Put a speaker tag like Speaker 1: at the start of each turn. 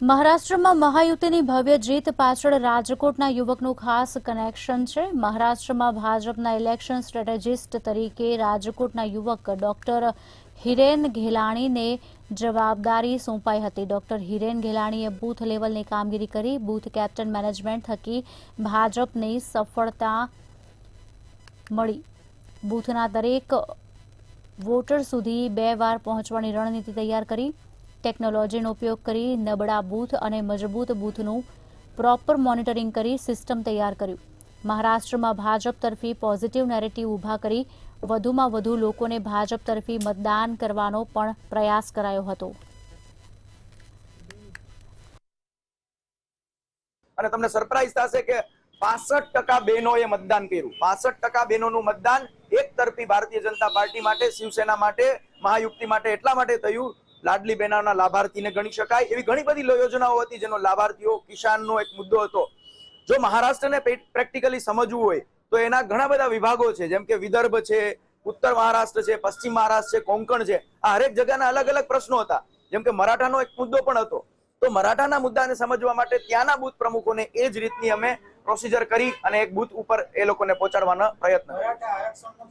Speaker 1: મહારાષ્ટ્રમાં મહાયુતિની ભવ્ય જીત પાછળ રાજકોટના યુવકનું ખાસ કનેક્શન છે। મહારાષ્ટ્રમાં ભાજપના ઇલેક્શન સ્ટ્રેટેજિસ્ટ તરીકે રાજકોટના યુવક ડોક્ટર હિરેન ઘેલાણીને જવાબદારી સોંપાઈ હતી। ડોક્ટર હિરેન ઘેલાણીએ બૂથ લેવલની કામગીરી કરી। બૂથ કેપ્ટન મેનેજમેન્ટ થકી ભાજપને સફળતા મળી। બૂથના દરેક વોટર સુધી 2 વાર પહોંચવાની રણનીતિ તૈયાર કરી। ટેકનોલોજીનો ઉપયોગ કરી નબળા બૂથ અને મજબૂત બૂથનું પ્રોપર મોનિટરિંગ કરી સિસ્ટમ તૈયાર કર્યું। મહારાષ્ટ્રમાં ભાજપ તરફી પોઝિટિવ નેરેટિવ ઊભા કરી વધુમાં વધુ લોકોને ભાજપ તરફી મતદાન કરવાનો પણ પ્રયાસ કરાયો હતો।
Speaker 2: અને તમને સરપ્રાઈઝ થશે કે 65% બહેનોએ મતદાન કર્યું। 65% બહેનોનું મતદાન એક તરફી ભારતીય જનતા પાર્ટી માટે, શિવસેના માટે, મહાયુક્તિ માટે એટલા માટે થયું લાડલી બહેનોના લાભાર્થીને ગણી શકાય એવી ઘણી બધી યોજનાઓ હતી જેનો લાભાર્થીઓ કિસાનનો એક મુદ્દો હતો। જો મહારાષ્ટ્રને પ્રેક્ટિકલી સમજવું હોય તો એના ઘણા બધા વિભાગો છે, જેમ કે વિદર્ભ છે, ઉત્તર મહારાષ્ટ્ર છે, પશ્ચિમ મહારાષ્ટ્ર છે, કોંકણ છે। આ હરેક જગ્યાના અલગ અલગ પ્રશ્નો હતા। જેમ કે મરાઠાનો એક મુદ્દો પણ હતો। તો મરાઠાના મુદ્દાને સમજવા માટે ત્યાંના બૂથ પ્રમુખોને એ જ રીતની અમે પ્રોસિજર કરી અને એક બૂથ ઉપર એ લોકોને પહોંચાડવાનો પ્રયત્ન કર્યો।